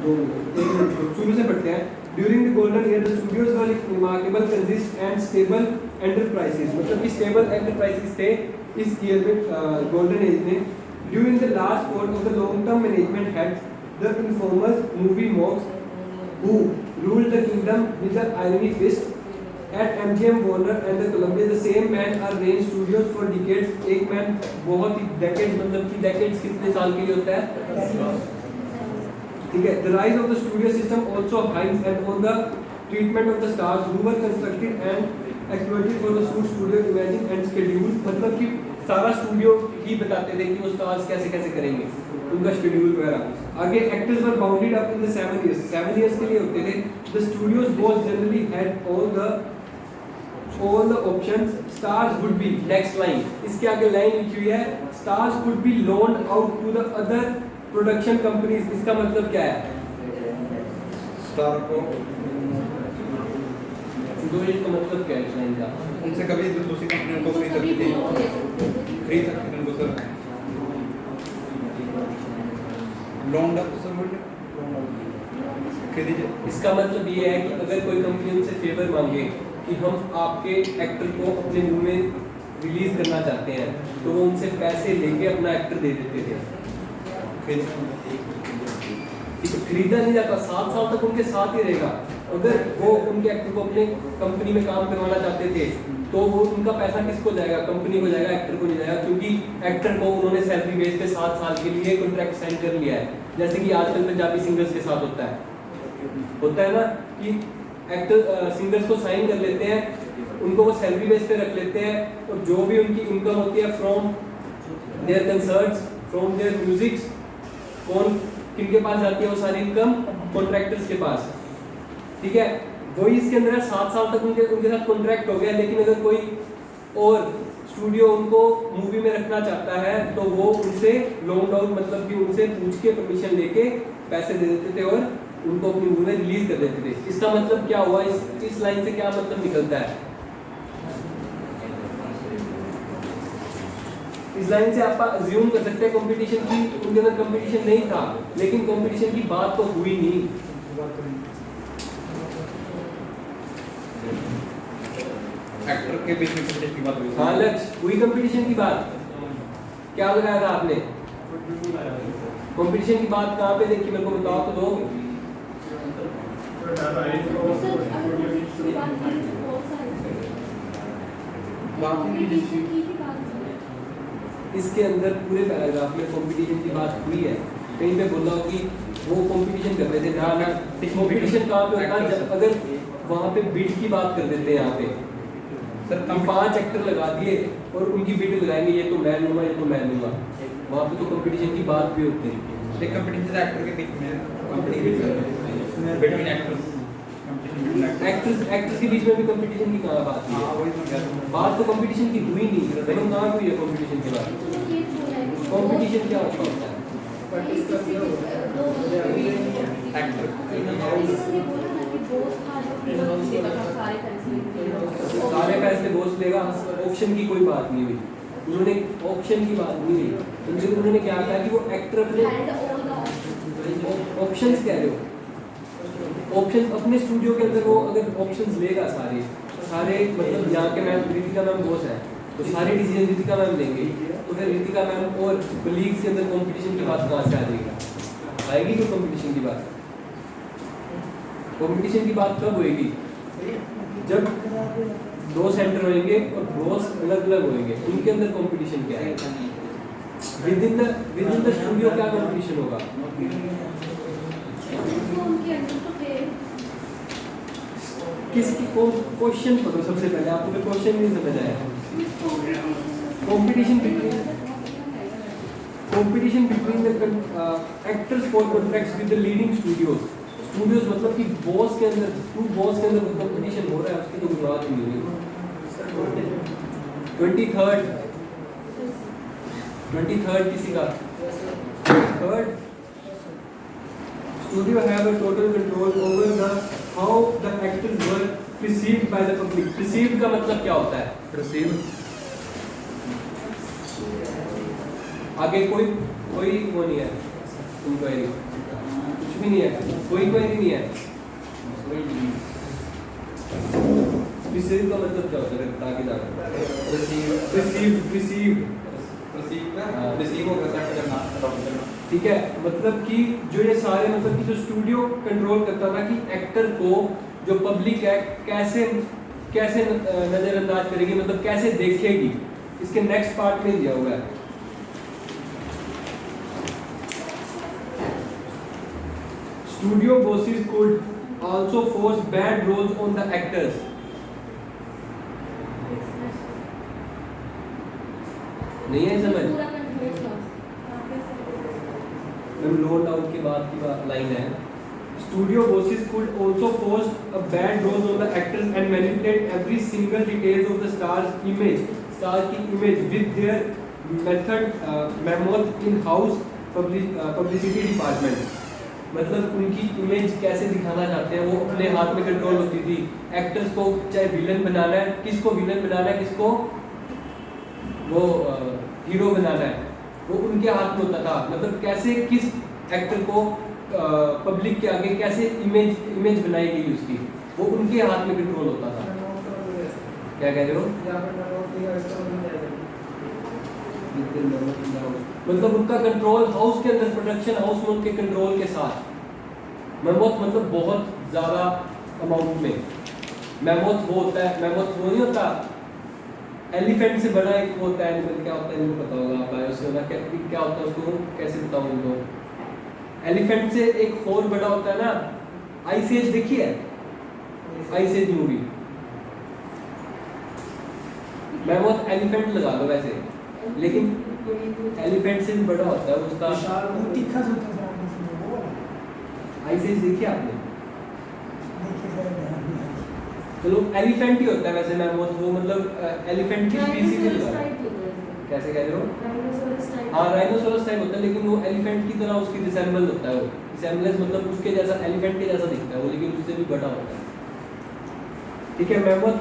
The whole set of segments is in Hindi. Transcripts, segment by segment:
शुरू से पढ़ते हैं। During the golden year the studios were remarkable consist and stable enterprises, मतलब कि स्टेबल एंटरप्राइजेस थे इस ईयर में, गोल्डन एज में। During the last court of the long term management head the informers movie mocks who ruled the kingdom with the irony fist at MGM Warner and the Columbia, the same man are range studios for decades। एक मैन बहुत ही decades, मतलब कि decades कितने साल के लिए होता है, ठीक है। The rise of the studio system also hinges on the treatment of the stars who were constructed and exploited for the shoot studio imaging and schedule, मतलब कि सारा स्टूडियो ही बताते थे कि वो स्टार्स कैसे कैसे करेंगे, उनका शेड्यूल वगैरह। आगे actors were bounded up in the 7 years, 7 years के लिए होते थे। The studios was generally had all the options, stars would be, next line, इसके आगे लाइन लिखी हुई है, stars would be loaned out to the other production companies। इसका मतलब क्या है, स्टार को का मतलब क्या है इस लाइन का, उनसे कभी दूसरी कंपनी को खरीद सकते हैं उनको सर, लोन खरीदिए। इसका मतलब ये है कि अगर कोई कंपनी उनसे फेवर मांगे कि हम आपके एक्टर को अपने मूवी में रिलीज करना चाहते हैं, तो वो उनसे पैसे लेके अपना एक्टर दे देते थे। खरीदा नहीं जाता, 7 साल तक उनके साथ ही रहेगा। अगर वो उनके एक्टर को अपने कंपनी में काम करवाना चाहते थे तो वो उनका पैसा किसको जाएगा, कंपनी को जाएगा, एक्टर को नहीं जाएगा, क्योंकि एक्टर को उन्होंने सैलरी बेस पे 7 साल के लिए कॉन्ट्रैक्ट साइन कर लिया है। जैसे कि आजकल पंजाबी सिंगर्स के साथ होता है ना कि एक्टर सिंगर्स को साइन कर लेते हैं, उनको वो सैलरी बेस पे रख लेते हैं, और जो भी उनकी इनकम होती है from their concerts, from their musics, कौन किनके पास जाती है वो सारी इनकम, कॉन्ट्रैक्टर्स के पास, ठीक है। वही इसके अंदर 7 साल तक उनके साथ कॉन्ट्रैक्ट हो गया। लेकिन अगर कोई और स्टूडियो उनको मूवी में रखना चाहता है तो वो उनसे लोन आउट, मतलब कि उनसे पूछ के परमिशन लेके पैसे दे देते थे और उनको अपनी मूवी में रिलीज कर देते थे। इसका मतलब क्या हुआ, इस लाइन से क्या मतलब निकलता है, इस लाइन से आप अज्यूम कर सकते हैं कंपटीशन की, उनके अंदर कंपटीशन नहीं था, लेकिन कंपटीशन की बात तो हुई नहीं। एक्टर के बीच में कंपटीशन की बात हुई। हाँ लक्ष्य, हुई कंपटीशन की बात, क्या लगाया था आपने, कंपटीशन की बात कहाँ पे देखी, मेरे को बताओ तो दो। इसके अंदर पूरे पैराग्राफ में कंपटीशन की बात हुई है, कहीं पे बोला हो कि वो कंपटीशन कर रहे थे ना, कंपटीशन कहाँ पे होता है, अगर वहाँ पे बिड की बात कर देते हैं यहाँ पे, सर हम 5 एक्टर लगा दिए और उनकी बिड लगाएंगे, ये तो मैं लूँगा, ये तो मैं लूँगा, वहाँ पे तो कंपटीशन की बात भी होती है। एक कंपटीशन एक्टर के बीच में, कंपनी बिटवीन एक्टर्स एक्टर्स के बीच में भी कंपटीशन की कहाँ बात हुई है, बात तो कंपटीशन की हुई नहीं, लेकिन कहाँ हुई है कंपटीशन की बात, कंपटीशन क्या होता है, सारे पैसे बॉस लेगा, ऑप्शन की कोई बात नहीं हुई, उन्होंने ऑप्शन की बात नहीं हुई, उन्होंने क्या कहा कि वो एक्टर अपने ऑप्शंस कह रहे हो, ऑप्शन अपने स्टूडियो के अंदर वो अगर ऑप्शंस लेगा सारे मतलब यहाँ के मैम रितिका मैम बॉस है तो सारे डिसीजन रितिका मैम लेंगे, तो फिर रितिका मैम और कलीग्स के अंदर कंपटीशन की बात कहाँ से आ जाएगी, आएगी कोई कंपटीशन की बात, कंपटीशन की बात कब होएगी, जब 2 सेंटर होंगे और बॉस अलग अलग होंगे, उनके अंदर कंपटीशन क्या है, विद इन द स्टूडियो क्या कंपटीशन होगा, किसकी क्वेश्चन पढ़ो सबसे पहले, आपको फिर क्वेश्चन नहीं समझ आया, competition between the actors for contracts with the leading studios मतलब कि बॉस के अंदर कंपटीशन हो रहा है, उसकी तो बात ही नहीं हुई। 23rd किसी का, 3rd studio have a total control over the how the actors were perceived by the public। perceived का मतलब क्या होता है, perceive आगे कोई वो नहीं है, इंक्वायरी? कुछ भी नहीं है, कोई क्वेरी नहीं है। रिसीव का मतलब क्या होता है? ताकि जाकर रिसीव रिसीव होगा सेट करना अडॉप्ट करना। ठीक है, मतलब कि जो ये सारे मतलब कि जो स्टूडियो कंट्रोल करता था कि एक्टर को जो पब्लिक है कैसे कैसे नजरअंदाज करेगी, मतलब कैसे देखेगी, इसके नेक्स्ट पार्ट में दिया हुआ है। Studio bosses could also force bad roles on the actors. नहीं है समझ? मैम लोन डाउन के बाद की लाइन है, studio bosses could also force a bad roles on the actors and manipulate every single details of the stars image, star की image with their method mammoth in house publicity department. मतलब उनकी इमेज कैसे दिखाना चाहते हैं वो अपने हाथ में कंट्रोल होती थी। एक्टर्स को चाहे विलन बनाना है, किसको विलन बनाना है, किसको वो हीरो बनाना है, वो उनके हाथ में होता था। मतलब कैसे किस एक्टर को पब्लिक के आगे कैसे इमेज बनाई गई उसकी, वो उनके हाथ में कंट्रोल होता था। क्या कह रहे हो? मतलब उनका कंट्रोल हाउस के अंदर, प्रोडक्शन हाउस में उनके कंट्रोल के साथ। मैमोथ मतलब बहुत ज़्यादा अमाउंट में। मैमोथ वो होता है, मैमोथ वो नहीं होता, एलिफेंट से बड़ा एक वो होता है एनिमल, क्या होता है इनको पता होगा, बायो से होना क्या होता है उसको कैसे बताऊँ उनको। एलिफेंट से एक और बड़ा होता है ना, आइस एज देखी है? Ice Age movie. Mammoth elephant लगा लो वैसे, लेकिन एलिफेंट से भी बड़ा होता है उसका। आइस एज देखी आपने? चलो एलिफेंट ही होता है वैसे मैमोथ, वो मतलब एलिफेंट की स्पीशीज ही लगा। कैसे कह रहे हो? हाँ राइनोसोरस टाइप होता है, लेकिन वो एलिफेंट की तरह उसकी रिसेम्बल होता है। वो रिसेम्बलेंस मतलब उसके जैसा, एलिफेंट के जैसा दिखता है वो, लेकिन उससे भी बड़ा होता है। ठीक है, mammoth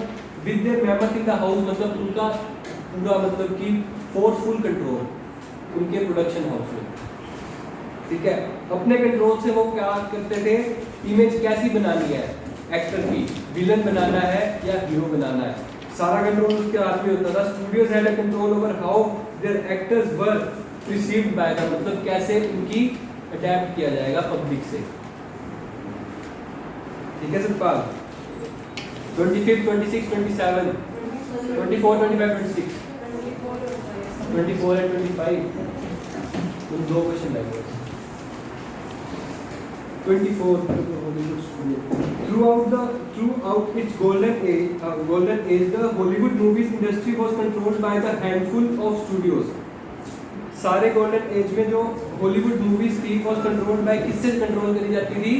with their mammoth in the house, मतलब उनका पूरा मतलब कि फोर्सफुल कंट्रोल उनके प्रोडक्शन हाउस में। ठीक है, अपने कंट्रोल से वो क्या करते थे, इमेज कैसी बनानी है एक्टर की, विलन बनाना है या हीरो बनाना है, सारा कंट्रोल उसके हाथ में होता था। Studios had a control over how their actors were received by the, मतलब कैसे उनकी अडैप्ट किया जाएगा पब्लिक से। ठीक है सतपाल? 25, 26, 27, 24, 25, 26, 24 and 25, उन दो क्वेश्चन लगेंगे। 24, throughout its golden age, the Hollywood movies industry was controlled by the handful of studios. सारे गोल्डन एज में जो हॉलीवुड मूवीज थी was controlled by, किससे कंट्रोल करी जाती थी?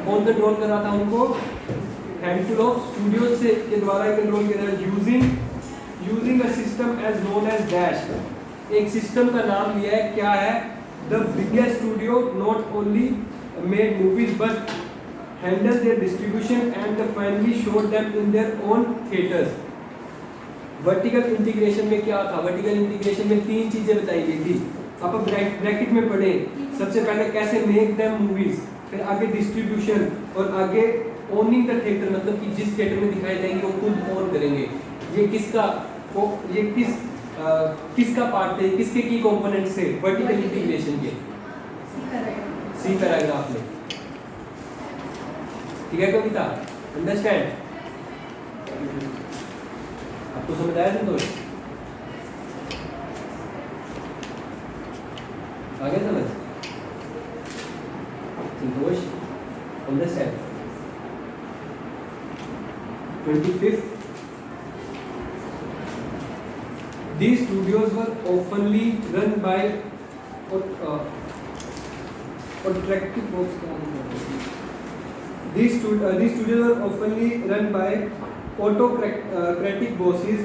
कौन कंट्रोल कर रहा था उनको? हैंडफुल ऑफ स्टूडियोज से के द्वारा कंट्रोल किया जाए। Using a system as known as dash, एक सिस्टम का नाम लिया है, क्या है? The biggest studio not only made movies but handle their distribution and finally showed them in their own theatres. Vertical integration में क्या था? वर्टिकल इंटीग्रेशन में तीन चीजें बताई गई थी, आप ब्रैकेट में पढ़े। सबसे पहले कैसे मेक देम मूवीज, फिर आगे डिस्ट्रीब्यूशन, और आगे ओनिंग द थिएटर, मतलब कि जिस थिएटर में दिखाई जाएंगे वो खुद ओन करेंगे। ये किसका किसका पार्ट थे, किसके की कंपोनेंट से? वर्टिकल इंटीग्रेशन के। सी पैराग्राफ में। ठीक है कविता? अंडरस्टैंड? आपको समझ आया संतोष? आगे समझ? संतोष understand? 25th, these studios were oftenly run by attractive books. These studios were oftenly run by autocratic bosses,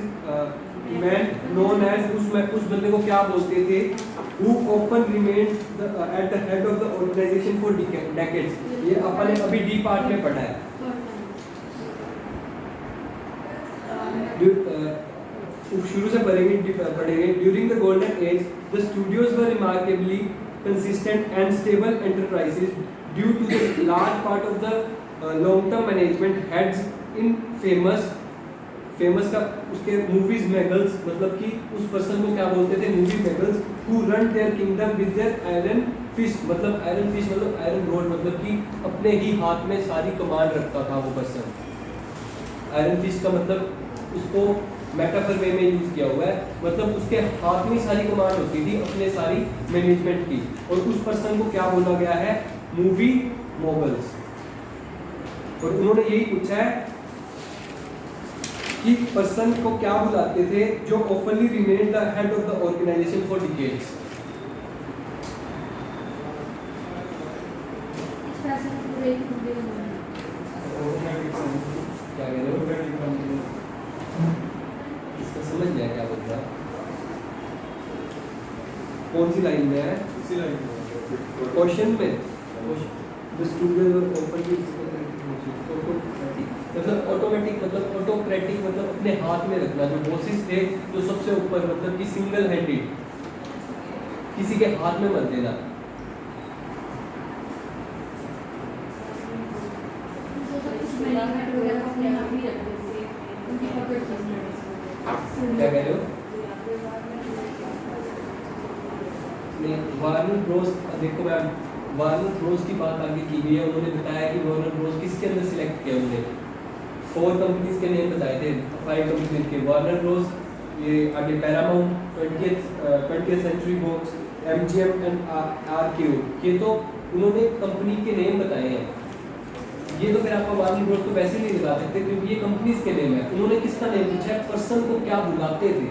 men known as, उस बंदे को क्या बोलते थे? Who often remained at the head of the organization for decades. ये अपन ने अभी डी पार्ट में पढ़ा है। शुरू से पढ़ेंगे। During the golden age the studios were remarkably consistent and stable enterprises due to the large part of the long-term management heads in famous का उसके मूवीज मेगल्स, मतलब कि उस पर्सन को क्या बोलते थे, movie moguls, who run their kingdom with their iron fist, मतलब आयरन फिस्ट मतलब आयरन रोड, मतलब कि अपने ही हाथ में सारी कमांड रखता था वो पर्सन। आयरन फिस्ट का मतलब उसको मेटाफर वे में यूज किया हुआ है, मतलब उसके हाथ में सारी कमांड होती थी अपने सारी मैनेजमेंट की, और उस पर्सन को क्या बोला गया है, मूवी मोगल्स। और उन्होंने यही पूछा है कि पर्सन को क्या बुलाते थे जो openly remain the head of the organisation for decades. क्या कह रहे हो, इसका समझ गया क्या बोलता है, कौन सी लाइन में है, इसी लाइन में क्वेश्चन में द स्टूडेंट ओपनली, मतलब ऑटोमेटिक मतलब ऑटोक्रेटिक मतलब अपने हाथ में रखना, जो बॉसेस थे जो सबसे ऊपर, मतलब कि सिंगल हैंडेड, किसी के हाथ में मत देना। क्या कह रहे हो, वार्नर ब्रोस, देखो मैम वार्नर ब्रोस की बात आगे की गई है, उन्होंने बताया कि वार्नर ब्रोस किसके अंदर सिलेक्ट किया, उन्होंने 4 कंपनीज के नेम बताए थे, 5 कंपनीज के, वार्नर ब्रोस, ये आगे Paramount, 20th century Fox, MGM and RKO, ये तो उन्होंने कंपनी के नेम बताए हैं। ये तो फिर आपको वार्नर ब्रोस तो वैसे नहीं बता सकते क्योंकि ये कंपनीज के नेम है। उन्होंने किसका नेम पूछा है, पर्सन को क्या बुलाते थे।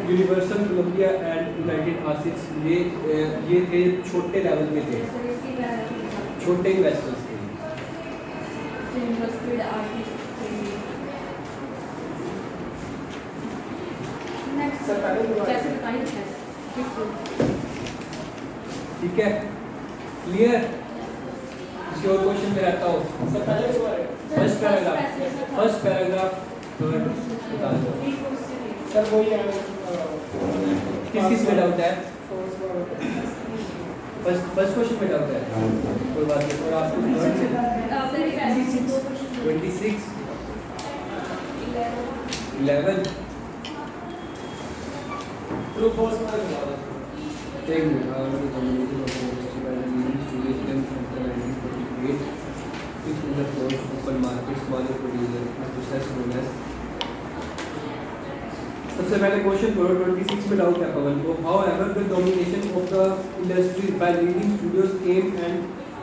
Universal Columbia and United Artist, ये थे छोटे लेवल पे थे, छोटे इन्वेस्टर्स थे। ठीक है, क्लियर। किसी और क्वेश्चन में रहता हूँ, फर्स्ट पैराग्राफ बता दो सर वही है, किस में डाउट है, फर्स्ट क्वेश्चन में डाउट है, कोई बात नहीं। और आपको 26 11 ट्रू फॉल्स में लगा दो। एक minute, community of industry by leading studios in 1948 which was the first open market smaller producer process known as। सबसे पहले क्वेश्चन करो, 26 में डाउट है पवन को। However, the domination of the industry by leading studios came and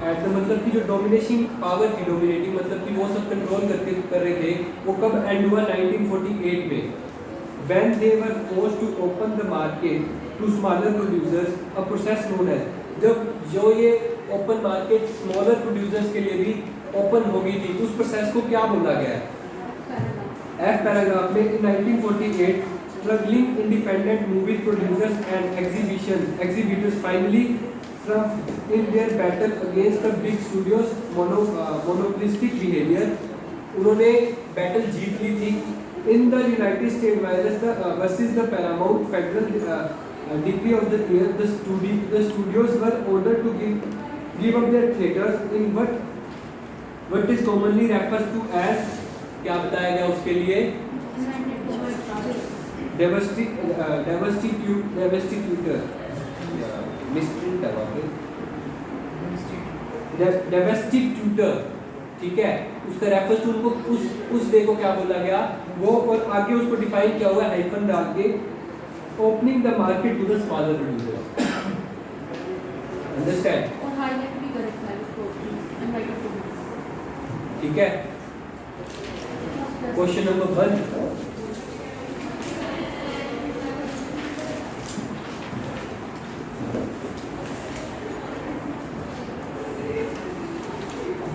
at the, मतलब कि जो डोमिनेशन पावर थी, डोमिनेटिंग मतलब कि वो सब कंट्रोल कर रहे थे, वो कब एंड हुआ, 1948 में। When they were forced to open the market to smaller producers, a process known as, जब जो ये ओपन मार्केट स्मॉलर प्रोड्यूसर्स के लिए भी ओपन हो गई थी, उस प्रोसेस को क्या बोला गया है। एफ पैराग्राफ में in 1948 struggling independent movie producers and exhibitors finally triumphed in their battle against the big studios monopolistic behavior। उन्होंने बैटल जीत ली थी in the United States versus the Paramount Federal decree of the year। The studios were ordered to give up their theaters in what is commonly referred to as, क्या बताया गया उसके लिए, devastator, ठीक है, उसका रेफरेंस टू उनको उस डे को क्या बोला गया वो, और आगे उसको डिफाइन किया हुआ है हाइफन डाल के, opening the market to the smaller producers. Understand, और हाईलाइट भी करेक्ट है उसको, इनवाइटेड टू, ठीक है। Question number 1,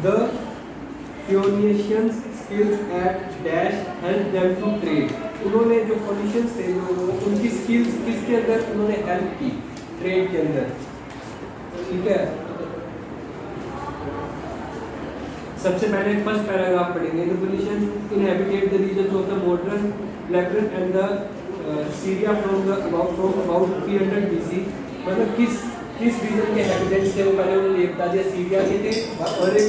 the Phoenicians skills at dash help them to trade। उन्होंने जो Phoenicians थे उनकी स्किल्स किसके अंदर उन्होंने हेल्प की, ट्रेड के अंदर, ठीक है। सबसे पहले फर्स्ट पैराग्राफ पढ़ेंगे। The Phoenicians inhabited the regions of the modern Lebanon and the Syria from about 300 BC। मतलब किस रीजन के हैबिटेंट्स थे वो पहले उन्होंने बता दिया, सीरिया के थे और एक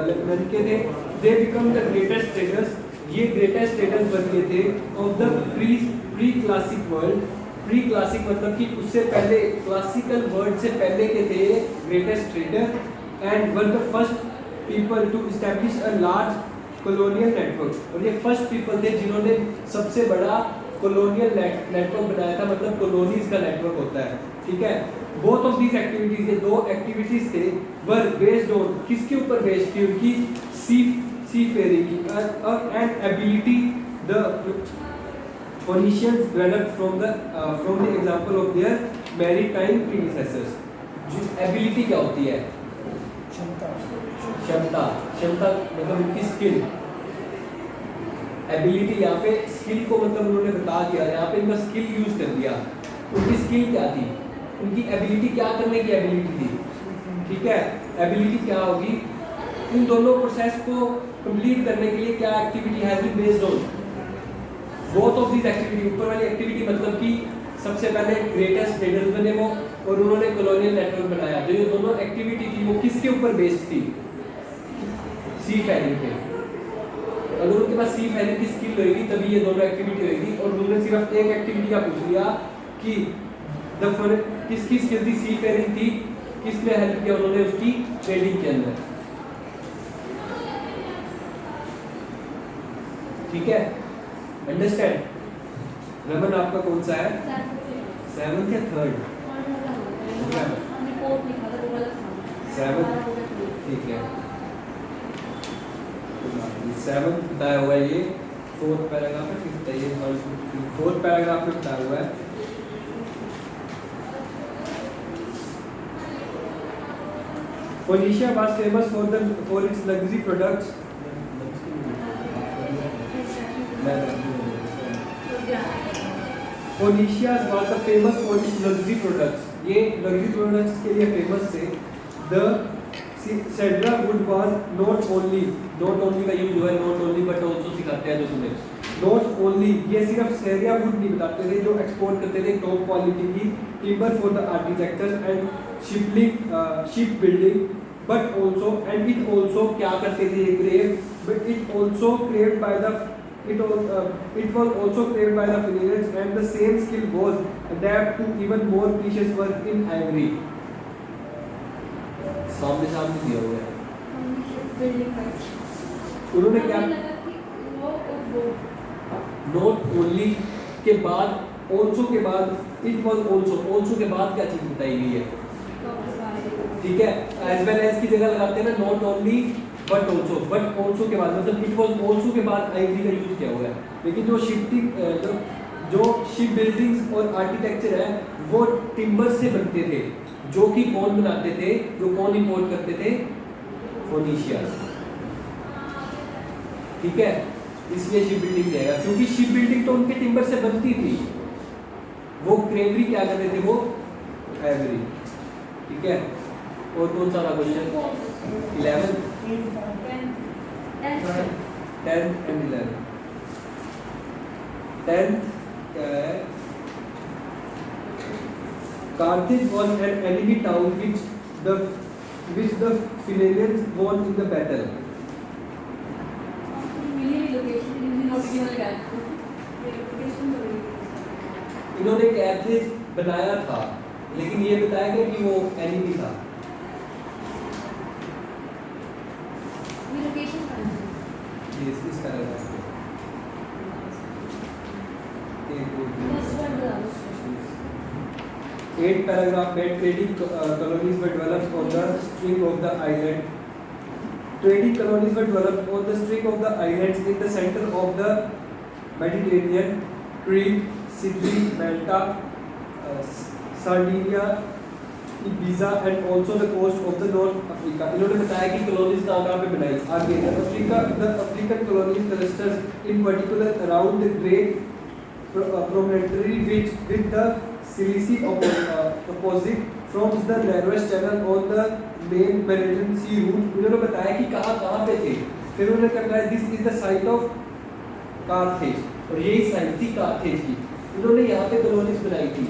लेबनान के थे। They become the greatest traders, ये ग्रेटेस्ट ट्रेडर्स बन गए थे of the pre classic world. Pre classic मतलब कि उससे पहले, क्लासिकल वर्ल्ड से पहले के थे greatest trader and were the first people to establish a large colonial network. और ये फर्स्ट पीपल थे जिन्होंने सबसे बड़ा कॉलोनियल नेटवर्क बनाया था, मतलब कॉलोनीज का नेटवर्क होता है, ठीक है। बोथ ऑफ दीज एक्टिविटीज, ये दो एक्टिविटीज थे, वर बेस्ड ऑन, किसके ऊपर बेस्ड थी, उनकी सी फेयरिंग की and ability the Phoenicians developed from the example of their maritime predecessors। जो एबिलिटी क्या होती है? क्षमता मतलब उनकी स्किल। एबिलिटी यहाँ पे स्किल को मतलब उन्होंने बता दिया, यहाँ पे इनका स्किल यूज कर दिया। उनकी स्किल क्या थी, उनकी एबिलिटी क्या करने की एबिलिटी थी, ठीक है। एबिलिटी क्या होगी, इन दोनों प्रोसेस को कंप्लीट करने के लिए क्या activity has been based on both of this activity. ऊपर वाली एक्टिविटी मतलब कि सबसे पहले ग्रेटेस्ट ट्रेडर्स बने वो, और उन्होंने कॉलोनियल नेटवर्क बनाया। जो ये दोनों एक्टिविटी थी वो किसके ऊपर बेस्ड थी? सी फेयरिंग पे। अगर उनके पास सी फेयरिंग की स्किल होगी तभी ये दोनों एक्टिविटी होगी। और उन्होंने सिर्फ एक एक्टिविटी का पूछ लिया कि किसकी स्किल थी, सी फेयरिंग थी, किसने हेल्प किया उन्होंने उसकी ट्रेडिंग के अंदर, ठीक है। अंडरस्टैंड। रमन आपका कौन सा है? 7th या 3rd? 7th, ठीक है। 7th बताया हुआ है, ये 4th पैराग्राफ है, 5th है, ये 4th पैराग्राफ में बताया हुआ है। Phoenicia was famous for its luxury products। Phoenicia was the famous for its luxury products। ये luxury products के लिए फेमस थे। The cedar wood was not only का यूज हुआ है, not only but also सिखाते हैं जो तुम्हें। Not only ये सिर्फ सेरिया वुड नहीं बताते थे, जो एक्सपोर्ट करते थे टॉप क्वालिटी की timber for the architecture and ship building, but also and it also क्या करते थे crave, but it was also craved by the Phoenicians, and the same skill was adapted to even more precious work in ivory। सामने दिया हुआ है। उन्होंने क्या नॉट ओनली के बाद, ऑल्सो के बाद, इट वाज ऑल्सो के बाद क्या चीज बताई गई है, ठीक है। एज वेल एज की जगह लगाते हैं ना, नॉट ओनली बट ऑल्सो के बाद, मतलब इट वाज ऑल्सो के बाद आइवरी का यूज किया हुआ है। लेकिन जो शिप बिल्डिंग्स और आर्किटेक्चर है वो टिम्बर से बनते थे, जो कि कौन बनाते थे, जो कौन इंपोर्ट करते थे? फोनीशियंस, ठीक है। इसलिए शिप बिल्डिंग जाएगा, क्योंकि शिप बिल्डिंग तो उनके टिम्बर से बनती थी, वो क्रेवरी क्या करते थे, वो आइवरी, ठीक है। और कौन सा question? 11th, 10th and 11th। 10th क्या है? Carthage was an enemy town which the Phoenicians won in the battle। इन्होंने कैर्थेज बनाया था, लेकिन ये बताया गया कि वो एनिमी था। Eight paragraph में trading colonies were developed on the string of the island। Trading colonies were developed on the string of the islands in the center of the Mediterranean, Crete, Sicily, Malta, Sardinia, Ibiza and also the coast of the North Africa। इन्होंने बताया कि colonies कहाँ पे बनाई। आगे the African colonies clusters in particular around the Great Promontory with the Sicily opposite forms the narrowest channel on the main meridian sea route, उन्होंने बताया कि कहाँ पे थे। फिर उन्होंने क्या बताया, this is the site of Carthage, और यही साइट थी कार्थेज की। उन्होंने यहाँ पे कॉलोनीज बनाई थी,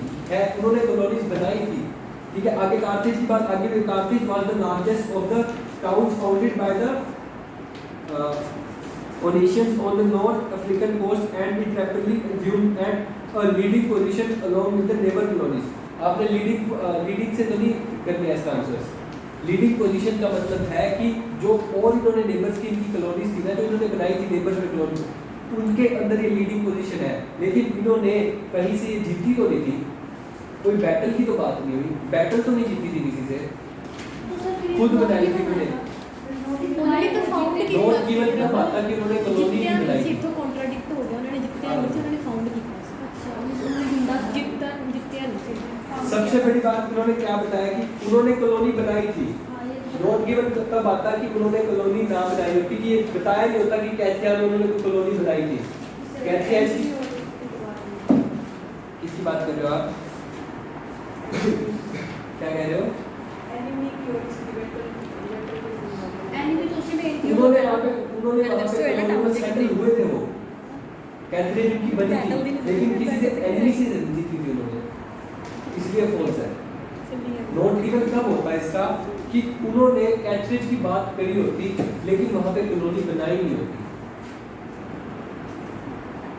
उन्होंने कॉलोनीज बनाई थी, ठीक है। आगे कार्थेज की बात आगे भी, Carthage was the largest of the towns founded by the Phoenicians on the North African coast, and it rapidly assumed at a leading position along with the neighbor colonies. आपने लीडिंग से तो नहीं कर लिया इसका आंसर। लीडिंग पोजीशन का मतलब है कि जो और इन्होंने नेबर्स की इनकी कॉलोनीज थी ना, जो इन्होंने बनाई थी नेबर्स में कॉलोनी, उनके अंदर ये लीडिंग पोजीशन है। लेकिन इन्होंने कहीं से ये जीती तो नहीं थी, कोई बैटल की तो बात नहीं हुई, बैटल तो नहीं जीती थी किसी से, खुद बनाई थी इन्होंने। उन्होंने तो फाउंड की नोट गिवन का बात कि उन्होंने कॉलोनी जितने बनाई से थी। तो कॉन्ट्राडिक्ट हो गया, उन्होंने जितने नहीं से उन्होंने फाउंड की अच्छा उन्होंने ढूंढा था। जितना जितने नहीं से सबसे बड़ी बात उन्होंने क्या बताया कि उन्होंने कॉलोनी बनाई थी। हाँ, ये तो नोट गिवन तब आता कि उन्होंने कॉलोनी ना बनाई होती, कि ये बताया नहीं होता कि कैथिया में उन्होंने कोई कॉलोनी बनाई थी। कैथिया किसकी बात कर रहे हो आप? क्या कह रहे हो? एनिमी तो उसी में एक ही उन्होंने होता वहाँ पे है। कॉलोनी सेटल हुए थे वो, कैथरीन की बनी थी, लेकिन किसी से एनिमी से जीती थी उन्होंने, इसलिए फॉल्स है। नोट गिवन कब होता है इसका, कि उन्होंने कैथरीन की बात करी होती लेकिन वहाँ पे कॉलोनी बनाई नहीं होती,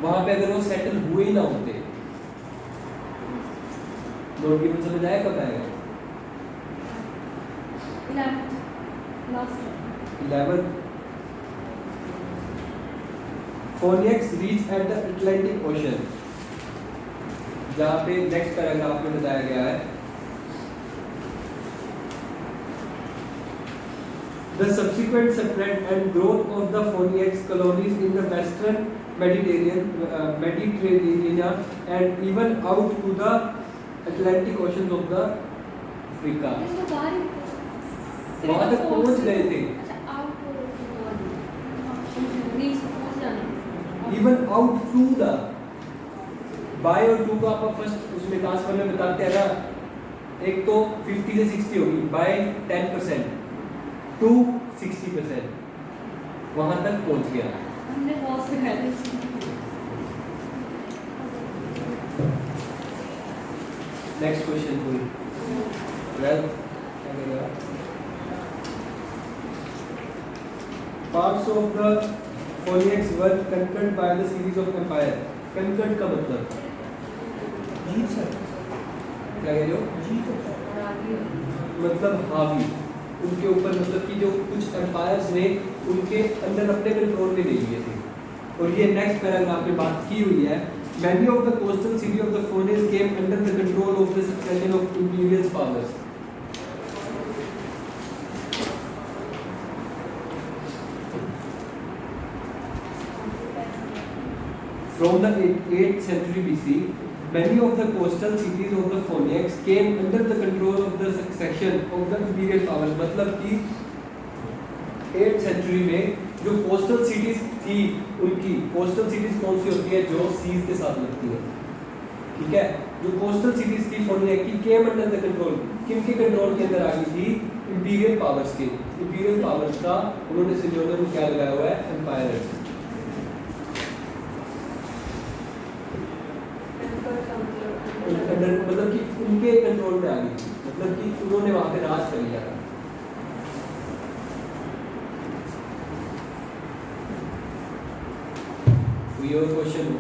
वहाँ पे अगर वो सेटल हुए ही ना होते। नोट गिवन समझ आया कब आएगा? 11 Phoenix reached at the Atlantic Ocean, जहाँ पे नेक्स्ट पैराग्राफ में बताया गया है, the subsequent spread and growth of the Phoenix colonies in the western Mediterranean and even out to the Atlantic Oceans of the Africa। इसको बाहर ही वहाँ तक पहुँच गए थे। अच्छा आउट मींस पहुंच जाना। Even out to the, by और टू का आप फर्स्ट उसमें ट्रांसफर में बताते हैं ना, एक तो 50 से 60 होगी, बाय 10% टू 60%, वहां तक पहुंच गया। हमने बहुत से खाए थे। नेक्स्ट क्वेश्चन कोई 12 क्या करेगा? Parts of the Phoenix were conquered by the series of empire। conquered का मतलब जीत सर, क्या कह रहे हो? जीत होता है। मतलब हावी, उनके ऊपर, मतलब कि जो कुछ एम्पायर्स ने उनके अंदर अपने कंट्रोल में ले लिए थे। और ये नेक्स्ट पैराग्राफ में बात की हुई है, many of the coastal city of the Phoenix came under the control of the succession of imperial powers। From the 8th century BC, many of the coastal cities of the Phoenix came under the control of the succession of the imperial powers। मतलब कि 8th century में जो coastal cities थी, उनकी coastal cities कौन सी होती है? जो seas के साथ लगती है, ठीक है। जो coastal cities थी Phoenix की, came under the control, किनके कंट्रोल के अंदर आ गई थी? imperial powers के। imperial powers का उन्होंने सिनोनिम क्या लगाया हुआ है? empire। मतलब कि उनके कंट्रोल में आ गई थी, मतलब कि उन्होंने वहां पे राज कर लिया था। कोई और क्वेश्चन हो?